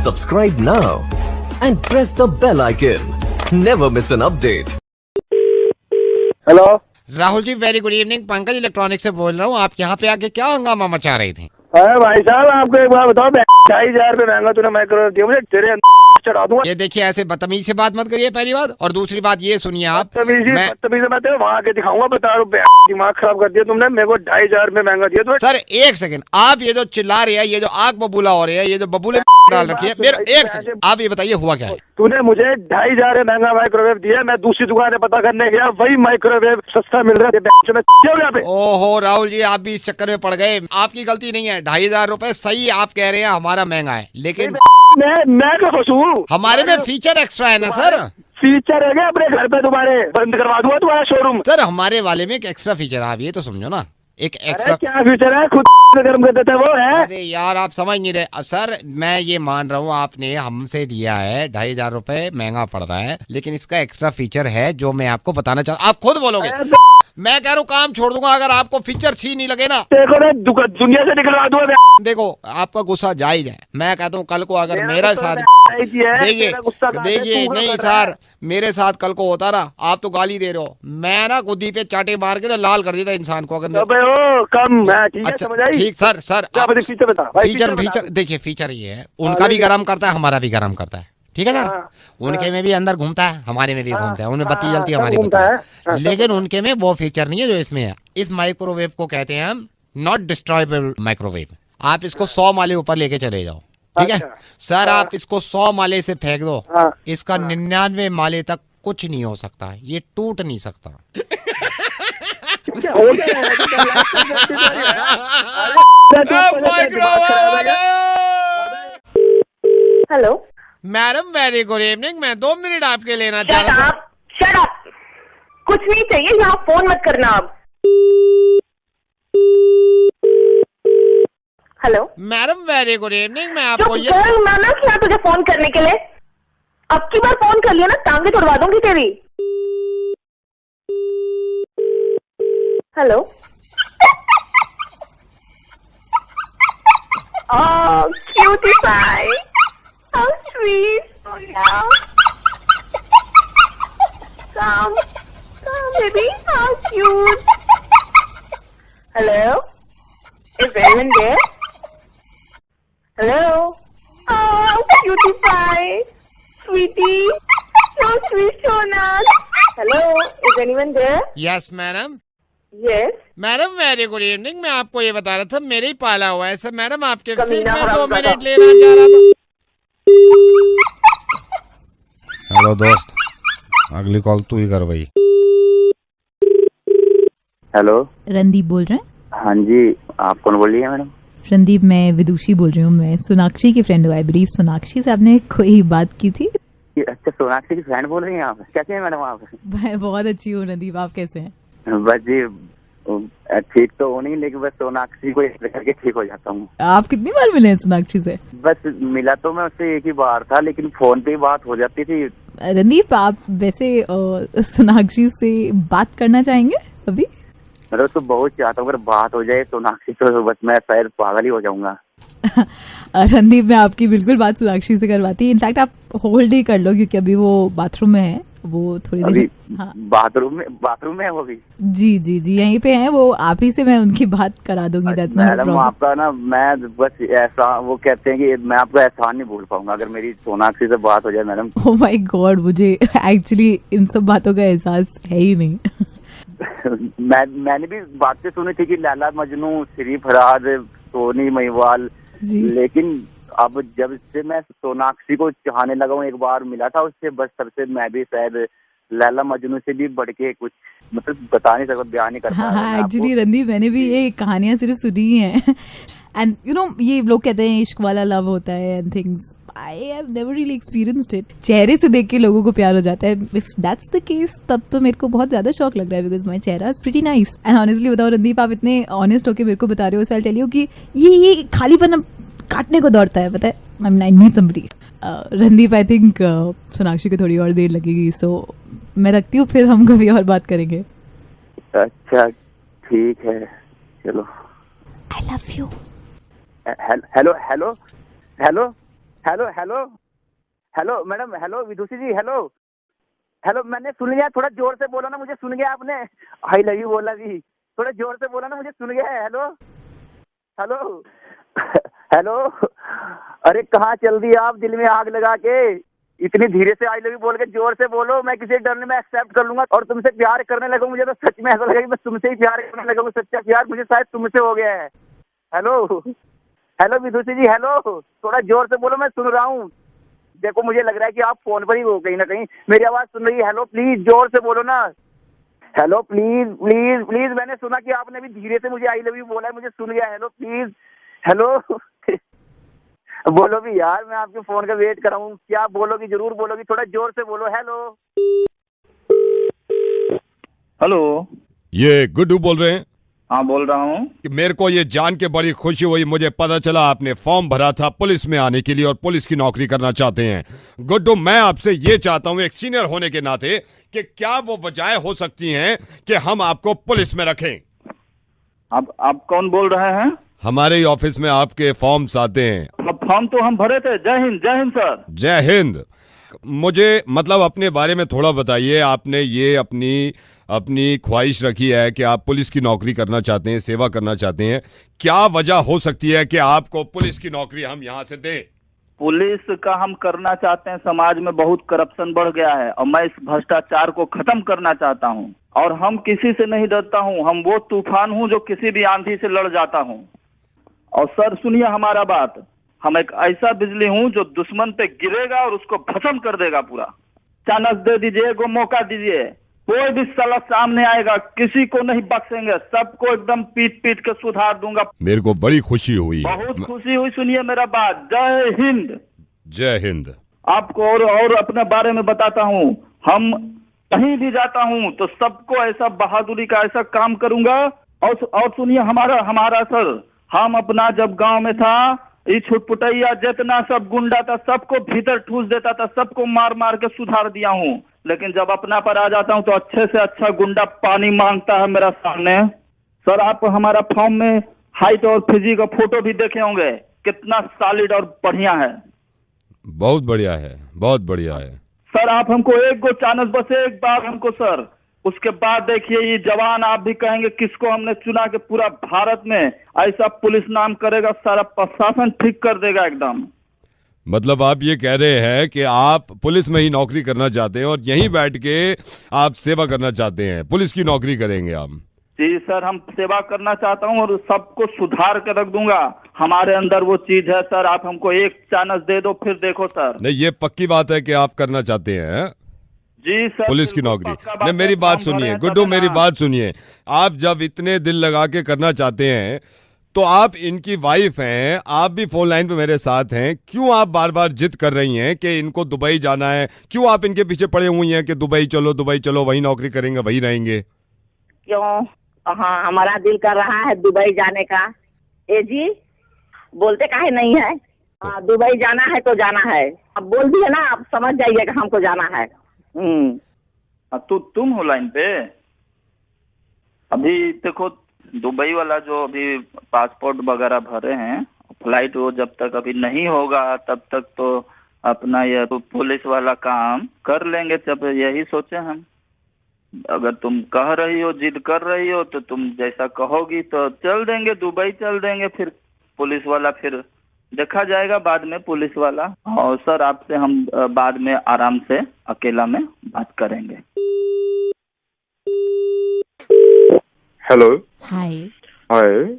Subscribe now and press the bell icon. Never miss an update. Hello Rahul ji, very good evening. Pankaj electronic से बोल रहा हूँ। आप यहाँ पे आके क्या हंगामा मचा रहे थे? अरे भाई साहब, आपको एक बात बताओ, 2,500 रुपये महंगा तूने माइक्रोवेव दिया मुझे, तेरे चढ़ा दूंगा। ये देखिए, ऐसे बदतमीजी से बात मत करिए, पहली बात। और दूसरी बात ये सुनिए, आप बदतमीजी मैं तेरे वहाँ आके दिखाऊंगा। बता रुपये दिमाग खराब कर दिया तुमने, मेरे को 2,500 रुपये महंगा दिया तुमने। सर एक सेकंड, आप ये जो चिल्ला रहे हैं, ये जो आग बबूला हो रहे हैं, ये जो बबूले डाल रखी है, मेरे एक सेकंड, आप ये बताइए हुआ क्या है? तूने मुझे 2,500 महंगा माइक्रोवेव दिया, मैं दूसरी दुकान से पता करने गया, वही माइक्रोवेव सस्ता मिल रहा है। ओहो राहुल जी, आप भी इस चक्कर में पड़ गए। आपकी गलती नहीं है, 2,500 रुपए सही आप कह रहे हैं, हमारा महंगा है, लेकिन मैं क्या फंसू? हमारे में फीचर एक्स्ट्रा है ना सर। फीचर है क्या? अपने घर पे तुम्हारे बंद करवा दूंगा तुम्हारा शोरूम। सर हमारे वाले में एक एक्स्ट्रा फीचर है, आप ये तो समझो ना, एक एक्स्ट्रा। क्या फीचर है? खुद गर्म कर देता है वो है। अरे यार, आप समझ नहीं रहे। सर मैं ये मान रहा हूँ, आपने हमसे दिया है 2,500 रुपए, महंगा पड़ रहा है, लेकिन इसका एक्स्ट्रा फीचर है जो मैं आपको बताना चाहता। आप खुद बोलोगे, मैं कह रहा हूँ काम छोड़ दूंगा अगर आपको फीचर छी नहीं लगे ना। देखो मैं दुनिया से निकलवा दूंगा। देखो आपका गुस्सा जायज है, मैं कहता हूँ कल को अगर मेरा साथ देखिए नहीं सर, मेरे साथ कल को होता ना, आप तो गाली दे रहे हो, मैं ना गुद्दी पे चाटे मार के ना लाल कर देता इंसान को अगर कम। अच्छा ठीक सर, फीचर देखिए, फीचर ये है, उनका भी गर्म करता है, हमारा भी गर्म करता है, ठीक है सर। उनके में भी अंदर घूमता है, हमारे में भी घूमता है, उनमें बत्ती जलती है, हमारी बत्ती, लेकिन उनके में वो फीचर नहीं है जो इसमें है। इस माइक्रोवेव को कहते हैं हम नॉट डिस्ट्रॉयबल माइक्रोवेव। आप इसको 100 माले ऊपर लेके चले जाओ, ठीक है सर। आप इसको 100 माले से फेंक दो, इसका 99 माले तक कुछ नहीं हो सकता, ये टूट नहीं सकता। Hello madam, very good evening. मैं 2 मिनट आपके लेना चाह रहा था। शट अप, कुछ नहीं चाहिए, यहाँ फोन मत करना अब। Hello madam, very good evening. मैं आपको ये माना क्या तुझे फोन करने के लिए? अब की बार फोन कर लिया ना, टांगे तोड़वा दूंगी तेरी। Hello cutie pie, how sweet. Oh yeah. Come baby, how cute. Hello, is anyone there? Hello. Oh, cutie pie, sweetie, so sweet, so nice. Hello, is anyone there? Yes madam. Yes. Madam, very good evening. मैं आपको ये बता रहा था, मेरे ही पाला हुआ है सर। मैडम आपके सिर्फ कमीना मैं 2 हराम मिनट लेना चाह रहा था। हेलो दोस्त, अगली कॉल तू ही कर भाई। हेलो, रणदीप बोल रहे हैं? हाँ जी, आप कौन बोल रही है मैडम? रणदीप, मैं विदुषी बोल रही हूँ। मैं सोनाक्षी की फ्रेंड हूँ। आई बिलीव सोनाक्षी से आपने कोई बात की थी। अच्छा, सोनाक्षी की फ्रेंड बोल रही हैं आप? कैसे हैं मैडम आप? मैं बहुत अच्छी हूँ रणदीप, आप कैसे हैं? बस जी, ठीक तो हो नहीं, लेकिन बस सोनाक्षी को याद करके ठीक हो जाता हूँ। आप कितनी बार मिले हैं सोनाक्षी से? बस मिला तो मैं उससे एक ही बार था, लेकिन फोन पे ही बात हो जाती थी। रणदीप, आप वैसे सोनाक्षी से बात करना चाहेंगे अभी? मतलब तो बहुत चाहता हूँ, अगर बात हो जाए सोनाक्षी तो बस मैं शायद पागल ही हो जाऊंगा। रणदीप, मैं आपकी बिल्कुल बात सोनाक्षी से करवाती। इनफैक्ट आप होल्ड ही कर लो, क्योंकि अभी वो बाथरूम में है, वो थोड़ी देर। हाँ, बाथरूम में है वो भी? जी जी जी, यहीं पे है वो। आप ही से मैं उनकी बात करा दूंगी। मैडम आपका ना, मैं बस ऐसा, वो कहते हैं कि मैं आपका एहसान नहीं भूल पाऊंगा अगर मेरी सोनाक्षी से बात हो जाए मैडम। ओह माय गॉड, मुझे एक्चुअली इन सब बातों का एहसास है ही नहीं। मैंने भी बातें सुनी थी कि लैला मजनू, श्री फराज, सोनी महिवाल, लेकिन अब जब से मैं सोनाक्षी को चाहने लगा हूँ, एक बार मिला था उससे, बस तब से मैं भी शायद लैला मजनू से भी बढ़ के कुछ, मतलब बता नहीं सकता, बयान नहीं कर पा रहा। हाँ, एक्चुअली रणदीप, मैंने भी ये कहानियां सिर्फ सुनी ही हैं। एंड यू नो, ये लोग कहते हैं इश्क वाला लव होता है and things. I have never really experienced it. चेहरे से देख के लोगों को प्यार हो जाता है। इफ दैट्स द केस, तब तो मेरे को बहुत ज्यादा शौक लग रहा है, बिकॉज माई चेहरा is pretty nice. And honestly बताओ रणदीप, आप इतने ऑनेस्ट होके मेरे को बता रहे हो, सो आई टेल यू कि ये खालीपन काटने को दौड़ता है, पता है। I need somebody. Randeep, I think Sonakshi को थोड़ी और देर लगेगी, सो मैं रखती हूँ, फिर हम कभी और बात करेंगे। अच्छा ठीक है, चलो। I love you. Hello hello hello hello hello hello madam, hello Vidushi ji, hello hello, मैंने सुन लिया, थोड़ा जोर से बोलो ना, मुझे सुन गया आपने। आई लव यू बोला जी, थोड़ा जोर से बोला ना, मुझे सुन गया है। हेलो हेलो हेलो, अरे कहाँ चल दी आप दिल में आग लगा के, इतनी धीरे से आई लव यू बोल के जोर से बोलो, मैं किसी डरने में एक्सेप्ट कर लूंगा और तुमसे प्यार करने लगूं, मुझे तो सच में ऐसा लगेगा कि मैं तुमसे ही प्यार करने लगूंगा, सच्चा प्यार मुझे शायद तुमसे हो गया है। Hello hello Vidushi ji, hello, थोड़ा जोर से बोलो, मैं सुन रहा हूँ। देखो मुझे लग रहा है कि आप फोन पर ही हो, कहीं ना कहीं मेरी आवाज सुन रही है। हेलो प्लीज जोर से बोलो ना, हेलो प्लीज प्लीज प्लीज, मैंने सुना कि आपने भी धीरे से मुझे आई लव यू बोला है, मुझे सुन गया। हेलो प्लीज, हेलो बोलो भी यार, मैं आपके फोन का वेट कर रहा हूँ, क्या बोलोगी, जरूर बोलोगी, थोड़ा जोर से बोलो। हेलो हेलो, ये गुड्डू बोल रहे हैं? हाँ बोल रहा हूँ। कि मेरे को ये जान के बड़ी खुशी हुई, मुझे पता चला आपने फॉर्म भरा था पुलिस में आने के लिए और पुलिस की नौकरी करना चाहते हैं। गुड्डू, मैं आपसे ये चाहता हूँ एक सीनियर होने के नाते कि क्या वो वजह हो सकती हैं कि हम आपको पुलिस में रखें? आप कौन बोल रहे हैं? हमारे ही ऑफिस में आपके फॉर्म्स आते हैं। अब फॉर्म तो हम भरे थे। जय हिंद सर। जय हिंद। मुझे मतलब अपने बारे में थोड़ा बताइए। आपने ये अपनी ख्वाहिश रखी है कि आप पुलिस की नौकरी करना चाहते हैं, सेवा करना चाहते हैं, क्या वजह हो सकती है कि आपको पुलिस की नौकरी हम यहाँ से दें? पुलिस का हम करना चाहते हैं, समाज में बहुत करप्शन बढ़ गया है और मैं इस भ्रष्टाचार को खत्म करना चाहता हूँ। और हम किसी से नहीं डरता हूँ, हम वो तूफान हूँ जो किसी भी आंधी से लड़ जाता हूँ। और सर सुनिए हमारा बात, हम एक ऐसा बिजली हूँ जो दुश्मन पे गिरेगा और उसको भस्म कर देगा पूरा। चांस दे दीजिए, एगो मौका दीजिए, कोई भी साला सामने आएगा, किसी को नहीं बख्शेंगे, सबको एकदम पीट पीट के सुधार दूंगा। मेरे को बड़ी खुशी हुई, बहुत खुशी हुई। सुनिए मेरा बात। जय हिंद। जय हिंद। आपको और अपने बारे में बताता हूँ, हम कहीं भी जाता हूँ तो सबको ऐसा बहादुरी का ऐसा काम करूंगा। और सुनिए हमारा सर, हम अपना जब गांव में था, ये छुटपुटैया जितना सब गुंडा था सबको भीतर ठूस देता था, सबको मार मार के सुधार दिया हूँ। लेकिन जब अपना पर आ जाता हूँ तो अच्छे से अच्छा गुंडा पानी मांगता है मेरा सामने। सर आप हमारा फॉर्म में हाइट और फिजिक का फोटो भी देखे होंगे, कितना सॉलिड और बढ़िया है। बहुत बढ़िया है, बहुत बढ़िया है। सर आप हमको एक गो चांस, बस एक बार हमको सर, उसके बाद देखिए ये जवान आप भी कहेंगे किसको हमने चुना के पूरा भारत में ऐसा पुलिस नाम करेगा, सारा प्रशासन ठीक कर देगा एकदम। मतलब आप ये कह रहे हैं कि आप पुलिस में ही नौकरी करना चाहते हैं और यहीं बैठ के आप सेवा करना चाहते हैं, पुलिस की नौकरी करेंगे आप? जी सर, हम सेवा करना चाहता हूं और सबको सुधार कर रख दूंगा। हमारे अंदर वो चीज है सर, आप हमको एक चांस दे दो, फिर देखो सर। नहीं, ये पक्की बात है कि आप करना चाहते हैं जी सर, पुलिस की नौकरी? नहीं, मेरी बात सुनिए गुड्डू, मेरी बात सुनिए। आप जब इतने दिल लगा के करना चाहते हैं तो आप इनकी वाइफ हैं, आप भी फोन लाइन पे मेरे साथ हैं, क्यों आप बार बार जिद कर रही हैं कि इनको दुबई जाना है? क्यों आप इनके पीछे पड़े हुई हैं कि दुबई चलो वहीं नौकरी करेंगे, वहीं रहेंगे? क्यों? हाँ, हमारा दिल कर रहा है दुबई जाने का। ए जी, बोलते काहे नहीं है? हाँ, दुबई जाना है तो जाना है, अब बोल दिए ना, आप समझ जाइएगा हमको जाना है। तो तुम हो लाइन पे? अभी देखो दुबई वाला जो अभी पासपोर्ट वगैरह भरे हैं, फ्लाइट वो जब तक अभी नहीं होगा तब तक तो अपना ये तो पुलिस वाला काम कर लेंगे। जब यही सोचे हम, अगर तुम कह रही हो, जिद कर रही हो, तो तुम जैसा कहोगी तो चल देंगे, दुबई चल देंगे। फिर पुलिस वाला फिर देखा जाएगा बाद में, पुलिस वाला। और सर आपसे हम बाद में आराम से अकेला में बात करेंगे। Hello. Hi. Hi.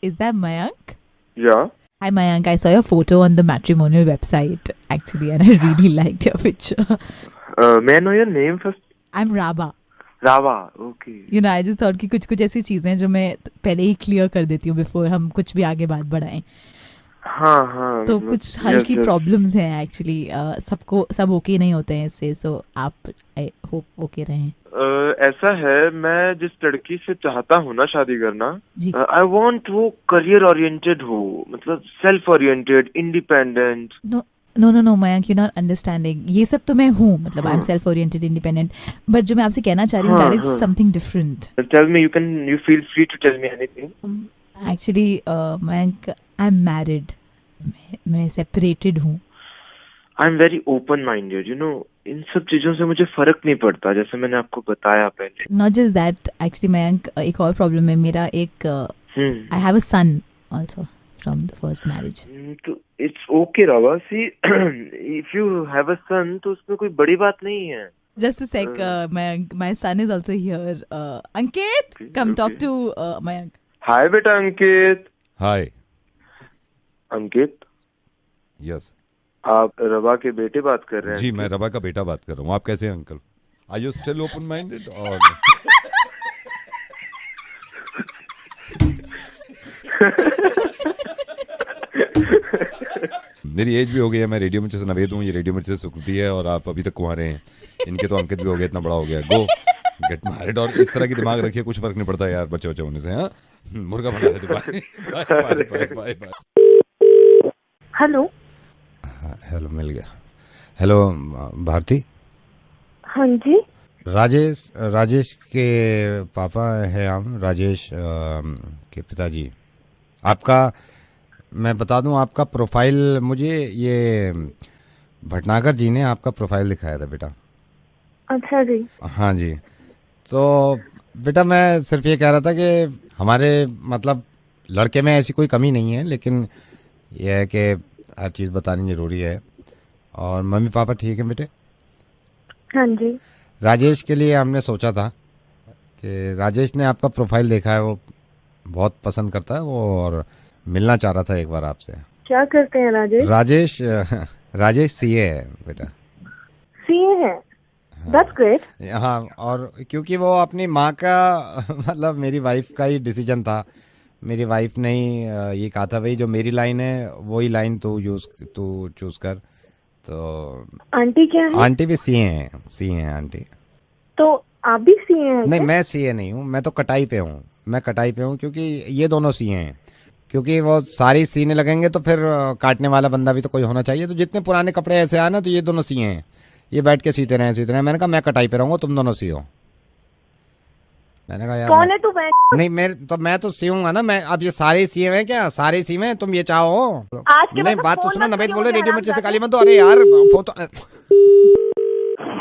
Is that Mayank? Yeah. Hi Mayank, I saw your photo on the matrimonial website actually and I really liked your picture. May I know your name first? I'm Raba. Rava. Okay. You know, I just thought कि कुछ ऐसी चीजें जो मैं पहले ही clear कर देती हूँ बिफोर हम कुछ भी आगे बात बढ़ाएं। हाँ तो कुछ हल्की प्रॉब्लम्स हैं एक्चुअली, सब ओके नहीं होते हैं इससे, सो आप आई होप ओके रहें। ऐसा है, मैं जिस लड़की से चाहता हूँ ना शादी करना, जी। आई वांट वो करियर ओरिएंटेड हो, मतलब self oriented, independent. No Mayank, you not understanding. ये सब तो मैं हूँ, मतलब I am self oriented, independent, but जो मैं आपसे कहना चाह रही हूँ that is something different. Tell me, you feel free to tell me anything. Actually Mayank, I am married, मैं सेपरेटेड हूँ। I am very open minded, इन सब चीजों से मुझे फर्क नहीं पड़ता, जैसे मैंने आपको बताया पहले। Not just that, actually Mayank, एक और प्रॉब्लम है मेरा, एक I have a son also from the first marriage. तो इट्स ओके रावा, see if you have a son तो उसमें कोई बड़ी बात नहीं है। Just a sec, my son is also here. Ankit, come talk to Mayank. हाय बेटा अंकित। हाय। अंकित, यस। आप रवा के बेटे बात कर रहे हैं? जी, मैं रवा का बेटा बात कर रहा हूँ। आप कैसे हैं uncle? Are you still open minded और मेरी एज भी हो गई है, मैं रेडियो मिर्ची से नवेद हूँ, ये रेडियो मिर्ची से सुकृति है, और आप अभी तक कुंवारे हैं। इनके तो अंकित भी हो गया, इतना बड़ा हो गया। गो गेट मैरिड, और इस तरह की दिमाग रखिए, कुछ फर्क नहीं पड़ता यार बच्चे बच्चे होने से। हाँ, मुर्गा बना रहे थे। बाय। हेलो। हेलो, मिल गया। हेलो भारती। हाँ जी। राजेश के पापा हैं हम, राजेश के पिताजी। आपका, मैं बता दूं, आपका प्रोफाइल मुझे ये भटनागर जी ने आपका प्रोफाइल दिखाया था बेटा। अच्छा जी। हाँ जी। तो बेटा मैं सिर्फ ये कह रहा था कि हमारे मतलब लड़के में ऐसी कोई कमी नहीं है, लेकिन यह है कि हर चीज़ बतानी ज़रूरी है। और मम्मी पापा ठीक है बेटे? हाँ जी। राजेश के लिए हमने सोचा था कि राजेश ने आपका प्रोफाइल देखा है, वो बहुत पसंद करता है वो, और मिलना चाह रहा था एक बार आपसे। क्या करते हैं राजेश? राजेश सीए है बेटा। सीए है? That's great. हाँ, और क्योंकि वो अपनी माँ का मतलब मेरी वाइफ का ही डिसीजन था। मेरी वाइफ ने ही ये कहा था, भाई जो मेरी लाइन है वही लाइन तू चूज कर। तो आंटी क्या है? आंटी भी सीए हैं आंटी। तो आप भी सीए हैं? नहीं, मैं सीए नहीं हूँ, मैं तो कटाई पे हूँ। क्योंकि ये दोनों सीए हैं, क्योंकि वो सारी सीने लगेंगे तो फिर काटने वाला बंदा भी तो कोई होना चाहिए। तो जितने पुराने कपड़े ऐसे आए ना, तो ये दोनों सीए हैं, ये बैठ के सीते रहे। मैंने कहा मैं कटाई पे रहूंगा, तुम दोनों सीओ। मैंने कहा यार कौन है तू? नहीं, मैं तो सीऊंगा ना। मैं अब ये सारे सीए हैं क्या? सारे सीए हैं, तुम ये चाहो? आज के नहीं, बाद बात तो फोन सुनो, मत नवेद करियो, बोले मुझे रेडियो आराम मिर्ची से कर गाली मत दो। अरे यार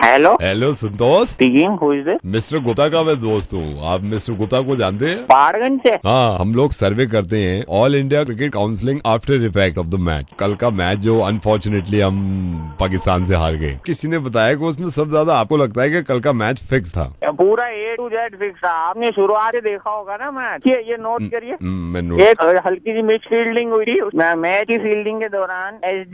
hello Santosh speaking, who is this? Mister Gupta का मैं दोस्त हूँ। आप मिस्टर गुप्ता को जानते हैं? पहाड़गंज से। हाँ, हम लोग सर्वे करते हैं all India cricket counselling after effect of the match. कल का मैच जो अनफॉर्चुनेटली हम पाकिस्तान से हार गए, किसी ने बताया कि उसमें सबसे ज्यादा आपको लगता है कि कल का मैच फिक्स था? पूरा A to Z फिक्स था। आपने शुरुआत से देखा होगा ना मैच। ये नोट करिए। मैं नोट। एक हल्की सी मिस फील्डिंग हुई थी मैच की। फील्डिंग के दौरान एच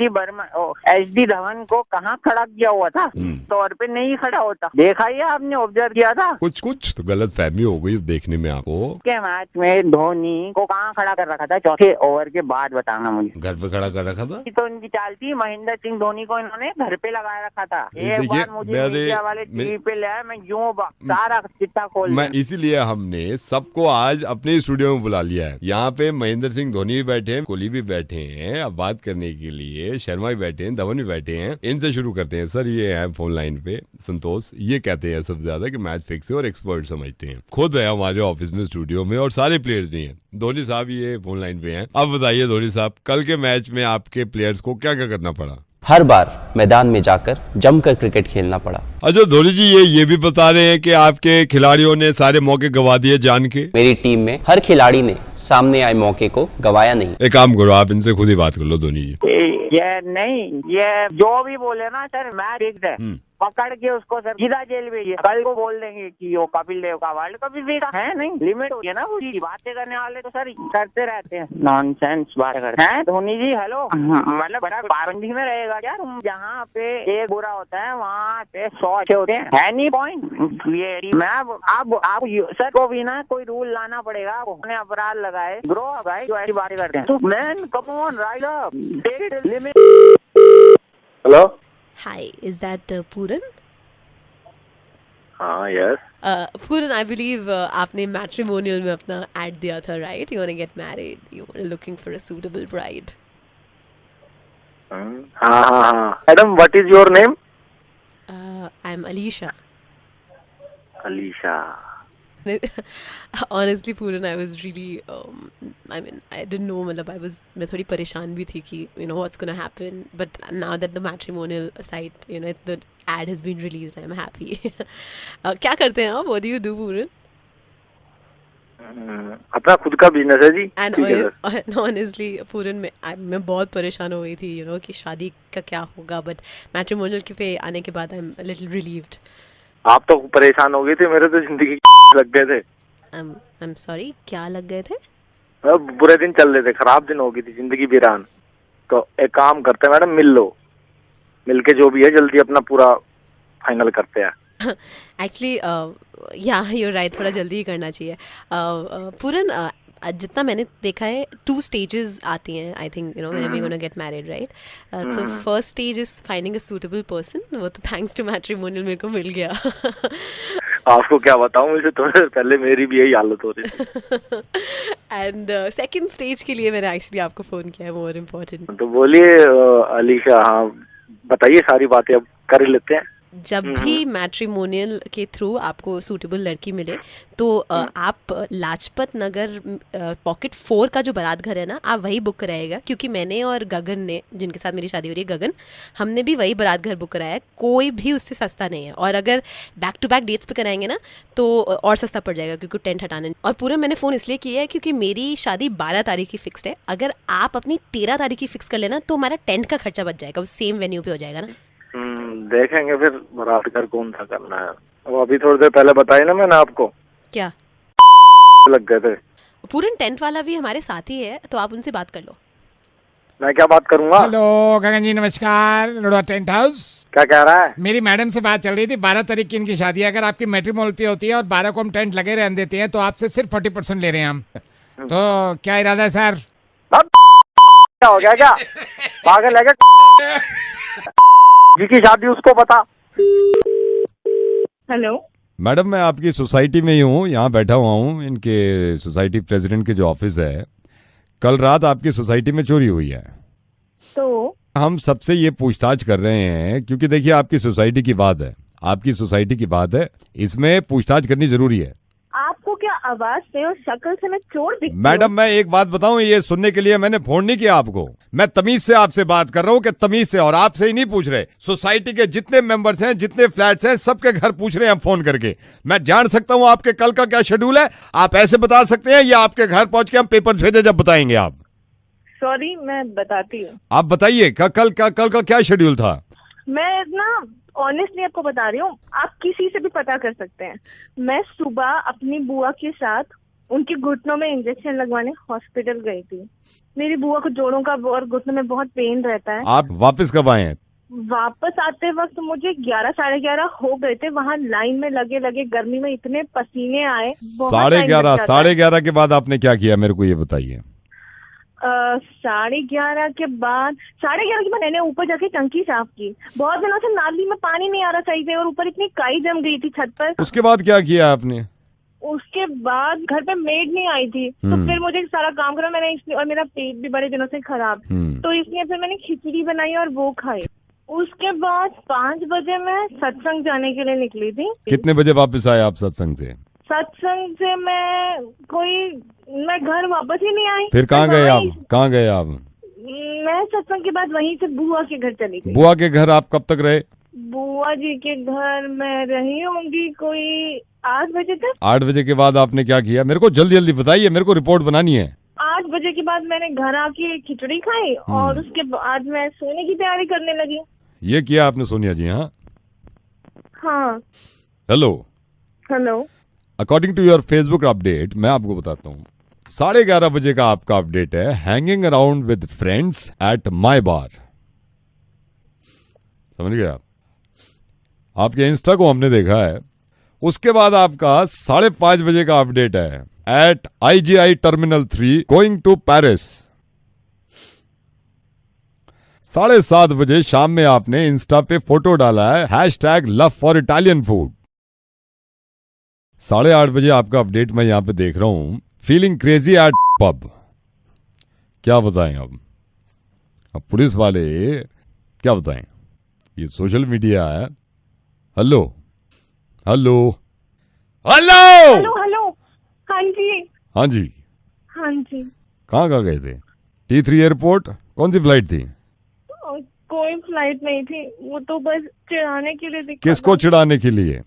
डी धवन को कहाँ खड़ा किया हुआ था? तौर पे नहीं खड़ा होता। देखा ही आपने, ऑब्जर्व किया था? कुछ तो गलत फहमी हो गई देखने में आपको। के मैच में धोनी को कहाँ खड़ा कर रखा था? चौथे ओवर के बाद बताना मुझे। घर पे खड़ा कर रखा था? तो इनकी चाल थी, महेंद्र सिंह धोनी को इन्होंने घर पे लगा रखा था। एक बार मुझे मीडिया वाले टीवी पे ले आए, मैं यूं सारा चिट्ठा खोल मैं इसीलिए हमने सबको आज अपने स्टूडियो में बुला लिया है। यहाँ पे महेंद्र सिंह धोनी भी बैठे हैं, कोहली भी बैठे हैं, अब बात करने के लिए शर्मा भी बैठे हैं, धवन भी बैठे हैं। इनसे शुरू करते हैं। सर, ये है फोन लाइन पे संतोष, ये कहते हैं सबसे ज्यादा कि मैच फिक्स है और एक्सपर्ट समझते हैं। खुद है हमारे ऑफिस में, स्टूडियो में, और सारे प्लेयर्स भी हैं। धोनी साहब ये फोन लाइन पे हैं। अब बताइए धोनी साहब, कल के मैच में आपके प्लेयर्स को क्या क्या करना पड़ा? हर बार मैदान में जाकर जमकर क्रिकेट खेलना पड़ा। अच्छा धोनी जी, ये भी बता रहे हैं कि आपके खिलाड़ियों ने सारे मौके गवा दिए जान के? मेरी टीम में हर खिलाड़ी ने सामने आए मौके को गवाया नहीं। एक काम करो, आप इनसे खुद ही बात कर लो धोनी जी। ये नहीं, ये जो भी बोले ना सर, मैच फिक्स है। पकड़ के उसको सर सीधा जेल भेजिए। कल को बोल देंगे कि वो कपिल देव का वर्ल्ड कप भी देखा है। नहीं, लिमिट होती है ना पूरी। बातें करने वाले तो सर करते रहते हैं, नॉनसेंस बात करते हैं। धोनी जी हेलो, मतलब बड़ा पाबंदी में रहेगा क्या? जहाँ पे एक बुरा होता है वहाँ पे 100 अच्छे होते हैं। है नहीं पॉइंट ये? मैं आप सर को भी ना कोई रूल लाना पड़ेगा। उन्हें अपराध लगाए ग्रो भाई जो ऐसी बातें करते हैं। तो man come on right up, take it limit. Hello. Hi, is that Pooran? हाँ, yes. Pooran, I believe आपने matrimonial में अपना ad दिया था, right? You want to get married. You are looking for a suitable bride. हाँ. Madam, what is your name? I'm Alisha. Alisha. Honestly, Pooran, I was really, I mean, I didn't know, मतलब मैं थोड़ी परेशान भी थी कि, you know, what's gonna happen. But now that the matrimonial site, you know, the ad has been released, I'm happy. क्या करते हैं आप? What do you do, Pooran? अपना खुद का बिजनेस है जी। And honestly, Pooran, मैं बहुत परेशान हो गई थी, you know, कि शादी का क्या होगा. But matrimonial के पे आने के बाद I'm a little relieved. आप तो परेशान हो गए थे, मेरे तो जिंदगी लग गए थे। I'm sorry, क्या लग गए थे? बुरे दिन चल रहे थे, खराब दिन हो गई थी, जिंदगी वीरान। तो एक काम करते हैं मैडम, मिल लो, मिल के जो भी है जल्दी अपना पूरा फाइनल करते हैं। एक्चुअली या यूर राइट, थोड़ा जल्दी ही करना चाहिए। पूरन, जितना मैंने देखा है 2 stages आती हैं, I think, you know, when we gonna get married, right? So first stage is finding a suitable person. वो तो थैंक्स टू मैट्रिमोनियल मेरे को मिल गया। आपको क्या बताऊं, मुझे थोड़े देर पहले मेरी भी यही हालत हो रही थी। एंड सेकंड स्टेज के लिए मैंने एक्चुअली आपको फोन किया है, मोर इम्पोर्टेंट। तो बोलिए अलीशा, हाँ बताइए, सारी बातें अब कर लेते हैं। जब भी मैट्रिमोनियल के थ्रू आपको सूटेबल लड़की मिले तो आप लाजपत नगर पॉकेट 4 का जो बारात घर है ना, आप वही बुक कराएगा, क्योंकि मैंने और गगन ने, जिनके साथ मेरी शादी हो रही है, गगन, हमने भी वही बारात घर बुक कराया है। कोई भी उससे सस्ता नहीं है, और अगर बैक टू बैक डेट्स पे कराएंगे ना तो और सस्ता पड़ जाएगा, क्योंकि टेंट हटाना। और पूरा मैंने फ़ोन इसलिए किया है क्योंकि मेरी शादी 12 तारीख की फिक्स्ड है। अगर आप अपनी 13 तारीख की फिक्स कर लेना तो हमारा टेंट का खर्चा बच जाएगा, वो सेम वेन्यू पे हो जाएगा ना। देखेंगे फिर बारात घर कौन सा करना है। वो अभी थोड़ी देर पहले बताई ना मैंने आपको, क्या लग गए थे। पूरन टेंट वाला भी हमारे साथ ही है, तो आप उनसे बात कर लो। मैं क्या बात करूंगा? हेलो गगन जी, नमस्कार। लोड़ा टेंट हाउस। क्या कह रहा है? मेरी मैडम से बात चल रही थी, 12 तारीख की इनकी शादी है। अगर आपकी मैट्रिमोनियल पे होती है और 12 को हम टेंट लगे रहने देते हैं तो आपसे सिर्फ 40% ले रहे हैं हम। तो क्या इरादा है सर? क्या हो गया, क्या पागल है क्या? जिसकी शादी उसको पता। हेलो मैडम, मैं आपकी सोसाइटी में ही हूँ, यहाँ बैठा हुआ हूँ, इनके सोसाइटी प्रेसिडेंट के जो ऑफिस है। कल रात आपकी सोसाइटी में चोरी हुई है, तो हम सबसे ये पूछताछ कर रहे हैं, क्योंकि देखिए आपकी सोसाइटी की बात है, आपकी सोसाइटी की बात है, इसमें पूछताछ करनी जरूरी है। आपको क्या आवाज से और शक्ल से मैं चोर दिखती हूँ? मैडम, मैं एक बात बताऊं, ये सुनने के लिए मैंने फोन नहीं किया आपको। मैं तमीज से आपसे बात कर रहा हूं, कि तमीज से, और आपसे ही नहीं पूछ रहे। सोसाइटी के जितने मेंबर्स हैं, जितने फ्लैट्स हैं, सबके घर पूछ रहे हैं हम फोन करके। मैं जान सकता हूं आपके कल का क्या शेड्यूल है? आप ऐसे बता सकते हैं, या आपके घर पहुंच के हम पेपर भेजे जब बताएंगे आप? सॉरी, मैं बताती हूँ। आप बताइए कल का क्या शेड्यूल था? मैं ना ऑनेस्टली आपको बता रही हूँ, आप किसी से भी पता कर सकते हैं। मैं सुबह अपनी बुआ के साथ उनके घुटनों में इंजेक्शन लगवाने हॉस्पिटल गई थी। मेरी बुआ को जोड़ों का और घुटनों में बहुत पेन रहता है। आप वापस कब आए हैं? वापस आते वक्त मुझे 11 साढ़े 11 हो गए थे। वहाँ लाइन में लगे लगे गर्मी में इतने पसीने आए। 11:30 के बाद आपने क्या किया, मेरे को ये बताइए। 11:30 के बाद मैंने ऊपर जाके टंकी साफ की। बहुत दिनों से नाली में पानी नहीं आ रहा सही से, और ऊपर इतनी काई जम गई थी छत पर। उसके बाद क्या किया आपने? उसके बाद घर पे मेड नहीं आई थी, तो फिर मुझे सारा काम करना मैंने, इसलिए, और मेरा पेट भी बड़े दिनों से खराब, तो इसलिए फिर मैंने खिचड़ी बनाई और वो खाई। उसके बाद 5 बजे मैं सत्संग जाने के लिए निकली थी। कितने बजे वापस आए आप सत्संग से? सत्संग से मैं घर वापस ही नहीं आई। फिर कहाँ गए आप? मैं सत्संग के बाद वहीं से बुआ के घर चली गई। बुआ के घर आप कब तक रहे? बुआ जी के घर मैं रही होंगी कोई 8 बजे तक। 8 बजे के बाद आपने क्या किया? मेरे को जल्दी जल्दी बताइए, मेरे को रिपोर्ट बनानी है। 8 बजे के बाद मैंने घर आके खिचड़ी खाई, और उसके बाद मैं सोने की तैयारी करने लगी। ये किया आपने सोनिया जी? हाँ। Hello. According to your Facebook update, मैं आपको बताता हूँ, 11:30 बजे का आपका अपडेट है, hanging around with friends at my bar. समझ गए आप? आपके इंस्टा को हमने देखा है। उसके बाद आपका 5:30 बजे का अपडेट है, at IGI terminal 3 going to Paris. 7:30 बजे शाम में आपने इंस्टा पे फोटो डाला है, #LoveForItalianFood। 8:30 बजे आपका अपडेट मैं यहां पे देख रहा हूं, फीलिंग क्रेजी एट पब। क्या बताएं अब पुलिस वाले क्या बताएं, ये सोशल मीडिया है। हेलो। हेलो हाँ जी। हाँ जी। हाँ जी। कहाँ गए थे? T3 airport? कौन सी फ्लाइट थी? कोई फ्लाइट नहीं थी, वो तो बस चिढ़ाने के लिए दिखा किसको था। चिढ़ाने के लिए?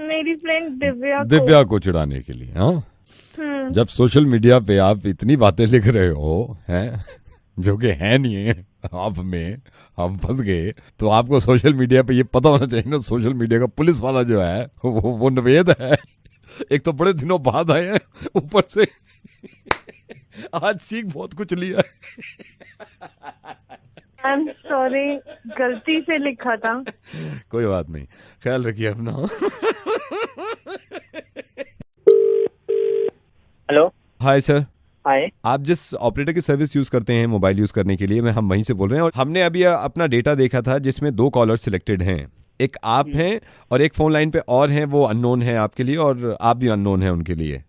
मेरी फ्रेंड दिव्या को चिढ़ाने के लिए। हाँ, जब सोशल मीडिया पे आप इतनी बातें लिख रहे हो हैं जो कि है नहीं है, आप में हम फंस गए, तो आपको सोशल मीडिया पे ये पता होना चाहिए ना, सोशल मीडिया का पुलिस वाला जो है वो नवेद है। एक तो बड़े दिनों बाद आए हैं, ऊपर से आज सीख बहुत कुछ लिया है। आई एम सॉरी, गलती से लिखा था। कोई बात नहीं, ख्याल रखिए अपना। हेलो। Hi sir. हाय। आप जिस ऑपरेटर की सर्विस यूज करते हैं मोबाइल यूज करने के लिए, हम वहीं से बोल रहे हैं, और हमने अभी अपना डेटा देखा था जिसमें 2 कॉलर सिलेक्टेड हैं। एक आप हैं और एक फोन लाइन पे और हैं, वो अननोन है आपके लिए और आप भी अननोन है उनके लिए।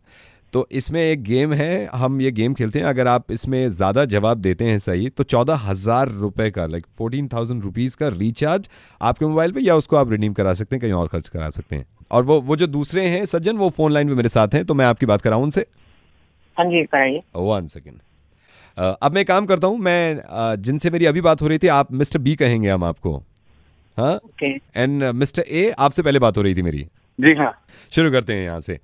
तो इसमें एक गेम है, हम ये गेम खेलते हैं, अगर आप इसमें ज्यादा जवाब देते हैं सही तो 14,000 रुपए का, लाइक 14,000 रुपीज का रिचार्ज आपके मोबाइल पे, या उसको आप रिडीम करा सकते हैं, कहीं और खर्च करा सकते हैं। और वो जो दूसरे हैं सज्जन, वो फोन लाइन पे मेरे साथ हैं, तो मैं आपकी बात कराऊं उनसे। हाँ जी, कराइए। 1 सेकेंड। अब मैं काम करता हूं, मैं जिनसे मेरी अभी बात हो रही थी, आप मिस्टर बी कहेंगे हम आपको। हाँ, ओके। एंड मिस्टर ए, आपसे पहले बात हो रही थी मेरी। जी हाँ। शुरू करते हैं यहाँ से।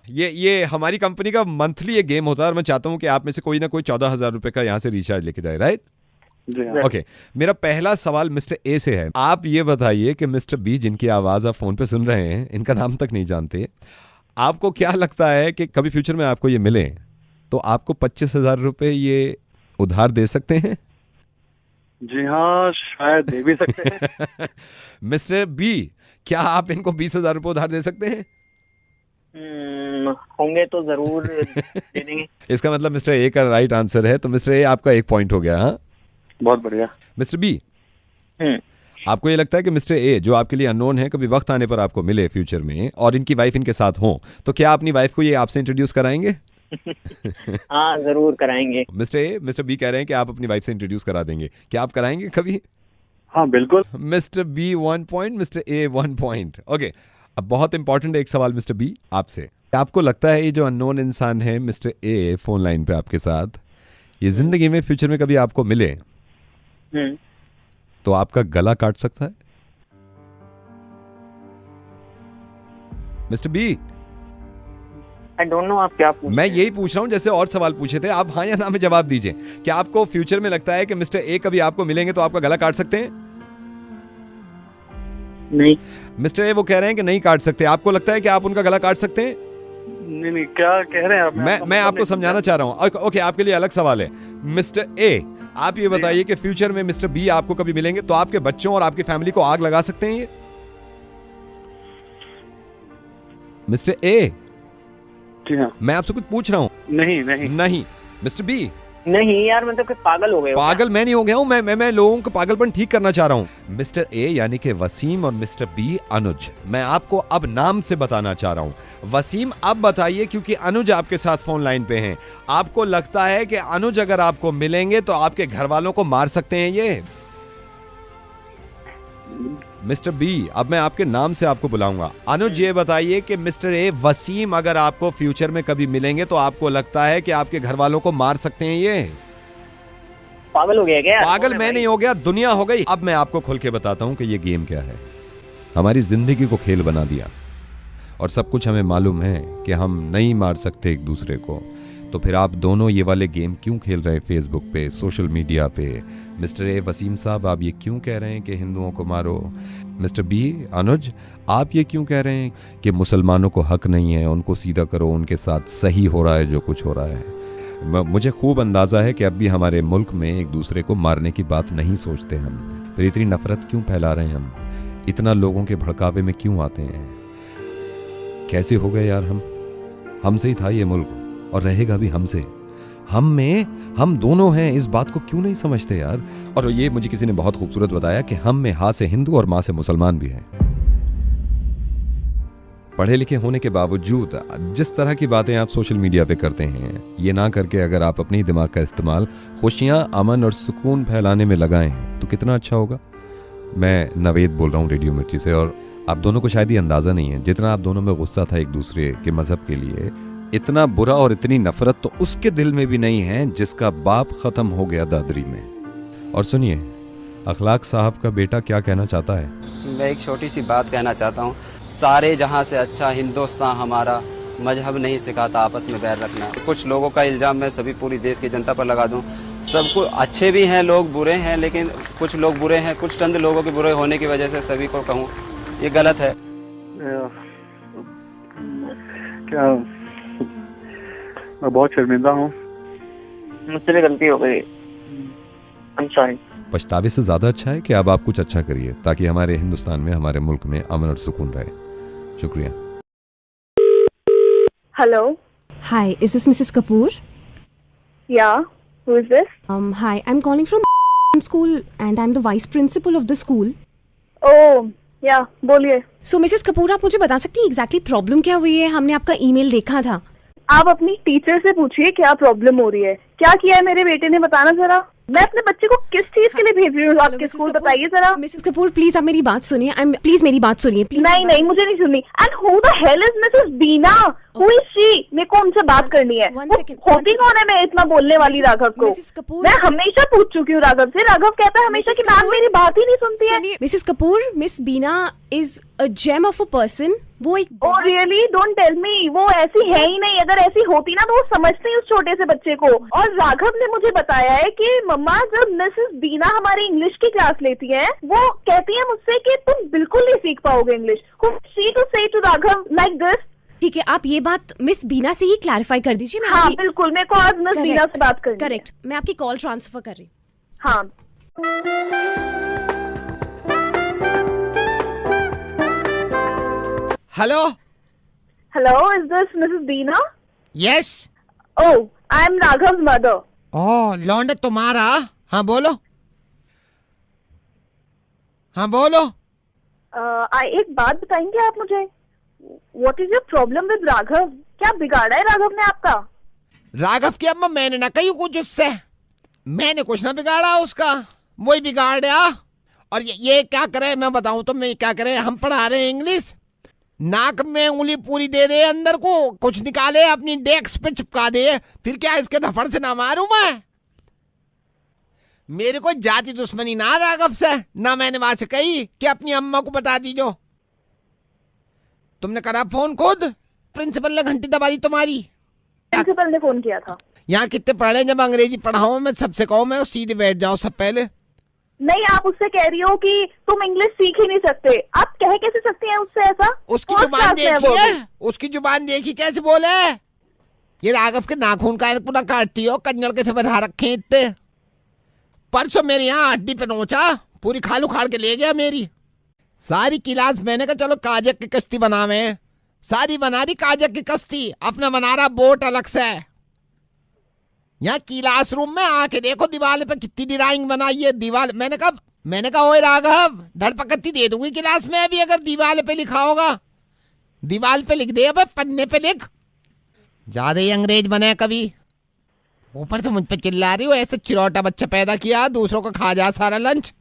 ये हमारी कंपनी का मंथली एक गेम होता है और मैं चाहता हूं कि आप में से कोई ना कोई 14,000 रुपए का यहाँ से रिचार्ज लेके जाए, राइट? जी हाँ। ओके, मेरा पहला सवाल मिस्टर ए से है। आप ये बताइए कि मिस्टर बी, जिनकी आवाज आप फोन पे सुन रहे हैं, इनका नाम तक नहीं जानते, आपको क्या लगता है कि कभी फ्यूचर में आपको ये मिले तो आपको 25,000 रुपए ये उधार दे सकते हैं? जी हाँ, शायद दे भी सकते हैं। मिस्टर बी, क्या आप इनको 20,000 रुपए उधार दे सकते हैं? होंगे तो जरूर दे देंगे। इसका मतलब मिस्टर ए का राइट आंसर है, तो मिस्टर ए आपका 1 पॉइंट हो गया। हाँ, बहुत बढ़िया। मिस्टर बी, आपको ये लगता है कि मिस्टर ए, जो आपके लिए अननोन है, कभी वक्त आने पर आपको मिले फ्यूचर में और इनकी वाइफ इनके साथ हो, तो क्या अपनी वाइफ को ये आपसे इंट्रोड्यूस कराएंगे? हाँ, जरूर कराएंगे। मिस्टर बी कह रहे हैं कि आप अपनी वाइफ से इंट्रोड्यूस करा देंगे, क्या आप कराएंगे कभी? हाँ बिल्कुल। Mr B 1 point, Mr A 1 point. Okay, अब बहुत इंपॉर्टेंट एक सवाल मिस्टर बी आपसे। आपको लगता है ये जो अननोन इंसान है मिस्टर ए फोन लाइन पे आपके साथ, ये जिंदगी में फ्यूचर में कभी आपको मिले तो आपका गला काट सकता है? Mr B, I don't know आप क्या पूछ मैं यही पूछ रहा हूं जैसे और सवाल पूछे थे, आप हाँ या ना में जवाब दीजिए। क्या आपको फ्यूचर में लगता है कि मिस्टर ए कभी आपको मिलेंगे तो आपका गला काट सकते हैं? नहीं। मिस्टर ए वो कह रहे हैं कि नहीं काट सकते, आपको लगता है कि आप उनका गला काट सकते हैं? नहीं, क्या कह रहे हैं आप? मैं आपको समझाना चाह रहा हूं। ओके, आपके लिए अलग सवाल है। मिस्टर ए, आप ये बताइए कि फ्यूचर में मिस्टर बी आपको कभी मिलेंगे तो आपके बच्चों और आपकी फैमिली को आग लगा सकते हैं ये? मिस्टर ए, जी हाँ। मैं आपसे कुछ पूछ रहा हूं। नहीं। मिस्टर बी, नहीं यार, मतलब कि पागल हो गए। पागल मैं नहीं हो गया हूं, मैं लोगों को पागलपन ठीक करना चाह रहा हूं। मिस्टर ए यानी कि वसीम और मिस्टर बी अनुज, मैं आपको अब नाम से बताना चाह रहा हूं। वसीम, अब बताइए, क्योंकि अनुज आपके साथ फोन लाइन पे हैं, आपको लगता है कि अनुज अगर आपको मिलेंगे तो आपके घर वालों को मार सकते हैं ये? मिस्टर बी, अब मैं आपके नाम से आपको बुलाऊंगा। अनुज, ये बताइए कि मिस्टर ए वसीम अगर आपको फ्यूचर में कभी मिलेंगे तो आपको लगता है कि आपके घर वालों को मार सकते हैं ये? पागल हो गया क्या? पागल मैं नहीं हो गया, दुनिया हो गई। अब मैं आपको खुल के बताता हूं कि ये गेम क्या है। हमारी जिंदगी को खेल बना दिया और सब कुछ हमें मालूम है कि हम नहीं मार सकते एक दूसरे को, तो फिर आप दोनों ये वाले गेम क्यों खेल रहे हैं फेसबुक पे, सोशल मीडिया पे? मिस्टर ए वसीम साहब, आप ये क्यों कह रहे हैं कि हिंदुओं को मारो? मिस्टर बी अनुज, आप ये क्यों कह रहे हैं कि मुसलमानों को हक नहीं है, उनको सीधा करो, उनके साथ सही हो रहा है जो कुछ हो रहा है? मुझे खूब अंदाजा है कि अब भी हमारे मुल्क में एक दूसरे को मारने की बात नहीं सोचते हम, फिर इतनी नफरत क्यों फैला रहे हैं हम, इतना लोगों के भड़कावे में क्यों आते हैं? कैसे हो गए यार हमसे ही था ये मुल्क और रहेगा भी हमसे। हम दोनों हैं, इस बात को क्यों नहीं समझते यार? और ये मुझे किसी ने बहुत खूबसूरत बताया कि हम में हां से हिंदू और मां से मुसलमान भी हैं। पढ़े लिखे होने के बावजूद जिस तरह की बातें आप सोशल मीडिया पे करते हैं, ये ना करके अगर आप अपने दिमाग का इस्तेमाल खुशियां, अमन और सुकून फैलाने में लगाएं तो कितना अच्छा होगा। मैं नवेद बोल रहा हूं रेडियो मिर्ची से, और आप दोनों को शायद ये अंदाजा नहीं है जितना आप दोनों में गुस्सा था एक दूसरे के मजहब के लिए, इतना बुरा और इतनी नफरत तो उसके दिल में भी नहीं है जिसका बाप खत्म हो गया दादरी में। और सुनिए, अखलाक साहब का बेटा क्या कहना चाहता है। मैं एक छोटी सी बात कहना चाहता हूँ, सारे जहाँ से अच्छा हिंदुस्तान हमारा, मजहब नहीं सिखाता आपस में बैर रखना। कुछ लोगों का इल्जाम मैं सभी पूरी देश की जनता पर लगा दूं, सबको अच्छे भी हैं लोग, बुरे हैं, लेकिन कुछ लोग बुरे हैं, कुछ चंद लोगों के बुरे होने की वजह से सभी को कहूँ ये गलत है। क्या मैं बहुत शर्मिंदा हूँ, मुझसे भी गलती हो गई, I'm sorry। पछतावे से ज्यादा अच्छा है कि अब आप कुछ अच्छा करिए ताकि हमारे हिंदुस्तान में, हमारे मुल्क में अमन और सुकून रहे। शुक्रिया। Hello. Hi, is this Mrs. Kapoor? Yeah. Who is this? Hi, I'm calling from school and I'm the vice principal of the school. Oh, yeah. बोलिए। So, Mrs. Kapoor, आप मुझे बता सकती हैं exactly problem क्या हुई है? हमने आपका ईमेल देखा था। आप अपनी टीचर से पूछिए क्या प्रॉब्लम हो रही है, क्या किया है मेरे बेटे ने, बताना जरा। मैं अपने बच्चे को किस चीज के लिए भेज रही हूँ आपके स्कूल, बताइए जरा। मिसेस कपूर प्लीज आप मेरी बात सुनिए, प्लीज मेरी बात सुनिए प्लीज। नहीं मुझे नहीं सुननी। And who the hell is Mrs Bina? Who is she? मेरे को उनसे बात करनी है। होती कौन है मैं इतना बोलने वाली राघव को? मैं हमेशा पूछ चुकी हूँ राघव से, राघव कहता है हमेशा कि मैम मेरी बात ही नहीं सुनती है। Mrs Kapoor, miss Bina is a gem of a person. वो एक Oh really? Don't tell me। वो ऐसी है ही नहीं, अगर ऐसी होती ना तो वो समझती उस छोटे से बच्चे को। और राघव ने मुझे बताया है कि मम्मा जब मिसेस बीना हमारी इंग्लिश की क्लास लेती है, वो कहती है मुझसे कि तुम बिल्कुल नहीं सीख पाओगे English. She to say to Raghav like this। ठीक है, आप ये बात मिस बीना से ही क्लैरिफाई कर दीजिए। हाँ बिल्कुल, मेरे को आज मिस बीना से बात करनी है। करेक्ट, मैं आपकी कॉल ट्रांसफर कर रही हूँ। हाँ। Hello hello, is this Mrs Beena? Yes. Oh, I am Raghav mother. Oh लौंडा तुम्हारा? हाँ बोलो, हाँ बोलो। एक बात बताएंगे आप मुझे, what is your problem with Raghav? क्या बिगाड़ा है राघव ने आपका? राघव की अम्मा मैंने ना कही कुछ उससे, मैंने कुछ ना बिगाड़ा उसका, वही बिगाड़ दिया। और ये क्या करे मैं बताऊं तो, मैं क्या करे, हम पढ़ा रहे हैं इंग्लिश, नाक में उंगली पूरी दे दे अंदर को, कुछ निकाले अपनी डेस्क पे चिपका दे, फिर क्या इसके धफड़ से ना मारूं मैं? मेरे को जाति दुश्मनी ना राघव से, ना मैंने वहां से कही कि अपनी अम्मा को बता दीजो। तुमने करा फोन खुद? प्रिंसिपल ने घंटी दबा दी तुम्हारी? प्रिंसिपल ने फोन किया था। यहाँ कितने पढ़े, जब अंग्रेजी पढ़ाऊं मैं सबसे कहूँ मैं सीधे बैठ जाओ सब पहले। नहीं, आप उससे कह रही हो कि तुम इंग्लिश सीख ही नहीं सकते, आप कह कैसे सकती हैं उससे ऐसा? उसकी जुबान देखी है, उसकी जुबान देखी कैसे बोले। ये राघव के नाखून का पूरा काटती हो, कन्नड़ के से बढ़ा रखे इतने। परसों मेरे यहाँ हड्डी पे नोचा, पूरी खाल उखाड़ के ले गया मेरी सारी क्लास। मैंने कहा चलो काजक की कश्ती बनावे, सारी बना दी काजक की कश्ती, अपना बना रहा बोट अलग से। यहाँ क्लास रूम में आके देखो दीवार पे कितनी ड्राइंग बनाई है दीवार। मैंने कहा ओए राघव, धड़पकड़ती दे दूंगी क्लास में अभी अगर दीवार पे लिखा होगा। दीवार पे लिख दे, अब पन्ने पे लिख। ज्यादा ही अंग्रेज बने कभी, ऊपर से मुझ पे चिल्ला रही हो, ऐसे चिरौटा बच्चा पैदा किया, दूसरों को खा जा सारा लंच।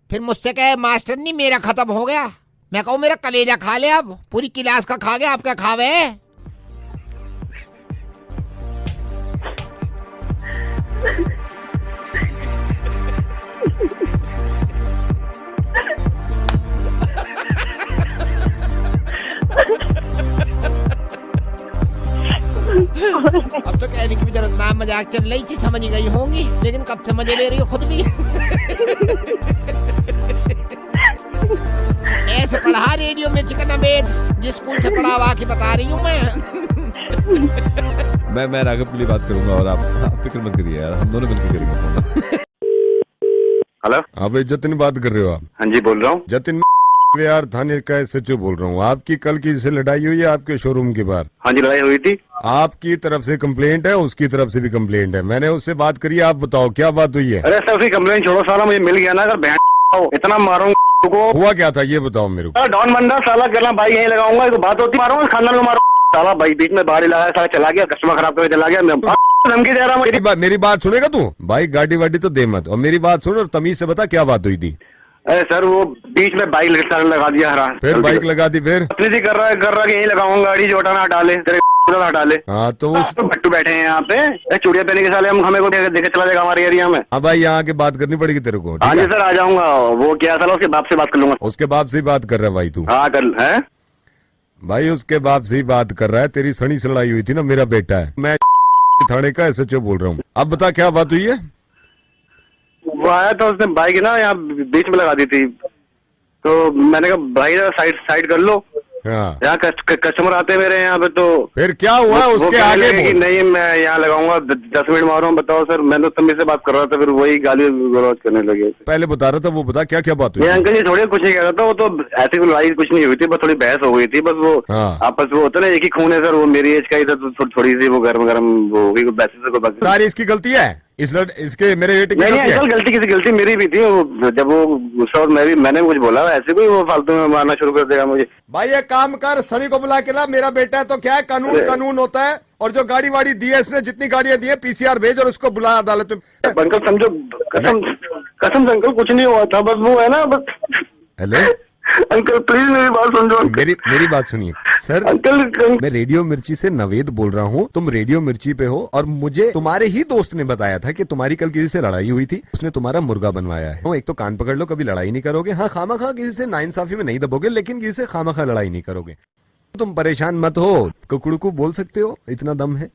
फिर मुझसे कहे मास्टर नहीं मेरा खत्म हो गया, मैं कहूँ मेरा कलेजा खा ले, अब पूरी क्लास का खा गया, आप क्या खावे? अब तो कहने की भी जरूरत ना, मजाक चल रही थी, समझ गई होंगी, लेकिन कब से मजे ले रही हो खुद भी। ऐसे पढ़ा रेडियो में चिकन अमेज, जिस स्कूल से पढ़ा हुआ की बता रही हूँ मैं राघव के लिए बात करूंगा और आप फिक्र मत करिए यार, हम दोनों मिलकर करेंगे। हेलो, आप जतिन बात कर रहे हो? आप? हाँ जी बोल रहा हूँ। जतिन यार थाने का SHO बोल रहा हूँ। आपकी कल की से लड़ाई हुई है आपके शोरूम के बाहर? हाँ जी लड़ाई हुई थी। आपकी तरफ से कंप्लेंट है, उसकी तरफ से भी कंप्लेंट है, मैंने उससे बात करी। आप बताओ क्या बात हुई है? अरे सर उसकी कंप्लेंट छोड़ो, साला मुझे मिल गया ना, अगर इतना मारूंगा को। हुआ क्या था ये बताओ मेरे को। डॉन बंदा साला करना भाई यही लगाऊंगा, तो बात होती मारूंगा खानदान को, मारूंगा साला भाई बीच में बाहर लगा, साला चला गया, कस्टमर खराब करके चला गया, मैं धमकी दे रहा हूँ। मेरी बात सुनेगा तू? भाई गाड़ी वाड़ी तो दे मत, और मेरी बात सुन और तमीज से बता क्या बात हुई थी। अरे सर वो बीच में बाइक लगा दिया हरा। फिर बाइक लगा दी, फिर अपनी थी कर रहा है कि यही लगाऊंगा गाड़ी, जो हटाना हटा ले, तेरे हटा ले। हाँ तो उस तो भट्टू बैठे हैं यहाँ पे चूड़िया पहने के साले, हम हमें को देखे चला जाएगा हमारे एरिया में। हाँ भाई यहाँ आके बात करनी पड़ेगी तेरे को। हाँ जी सर आ जाऊंगा। वो क्या साला उसके बाप से बात कर लूंगा। उसके बाप से ही बात कर रहा है भाई तू? हाँ कर है भाई, उसके बाप से ही बात कर रहा है। तेरी सनी से लड़ाई हुई थी ना, मेरा बेटा है, मैं थाने का SHO बोल रहा हूँ। अब बता क्या बात हुई है? वो आया था, उसने बाइक ना यहाँ बीच में लगा दी थी, तो मैंने कहा भाई साइड कर लो। हाँ। यहाँ कस्टमर आते मेरे यहाँ पे, तो फिर क्या हुआ उसके आगे बोल। नहीं मैं यहाँ लगाऊंगा 10 मिनट मार रहा हूँ। बताओ सर, मैं तो तमीज से बात कर रहा था, फिर वही गाली गलौज करने लगे। पहले बता रहा था, वो बता क्या क्या बात हुई? अंकल जी थोड़ी कुछ नहीं कह रहा था, वो तो ऐसी कोई लड़ाई कुछ नहीं हुई थी, बस थोड़ी बहस हो गई थी बस। वो आपस में होता ना, एक ही खून है सर, वो मेरी एज का ही था, तो थोड़ी सी वो गर्म वो हो गई। सारी इसकी गलती है, इसके मेरे बेटे की नहीं अंकल, गलती मेरी भी थी। जब वो गुस्सा और मैंने कुछ बोला, ऐसे कोई वो फालतू में मारना शुरू कर देगा मुझे। भाई एक काम कर, सनी को बुला के ला, मेरा बेटा है तो क्या है, कानून होता है। और जो गाड़ी वाड़ी दी है इसने, जितनी गाड़ियां दी है, PCR भेज और उसको बुला अदालत में। अंकल समझो, कसम से अंकल कुछ नहीं हुआ था, बस वो है ना बस। हेलो अंकल प्लीज मेरी बात समझो। मेरी बात सुनिए सर। अंकल मैं रेडियो मिर्ची से नवेद बोल रहा हूँ, तुम रेडियो मिर्ची पे हो, और मुझे तुम्हारे ही दोस्त ने बताया था कि तुम्हारी कल किसी से लड़ाई हुई थी, उसने तुम्हारा मुर्गा बनवाया है। एक तो कान पकड़ लो, कभी लड़ाई नहीं करोगे। हाँ खामखा किसी से नाइंसाफी में नहीं दबोगे, लेकिन किसी से खामखा लड़ाई नहीं करोगे। तुम परेशान मत हो, कुकड़ू को बोल सकते हो, इतना दम है।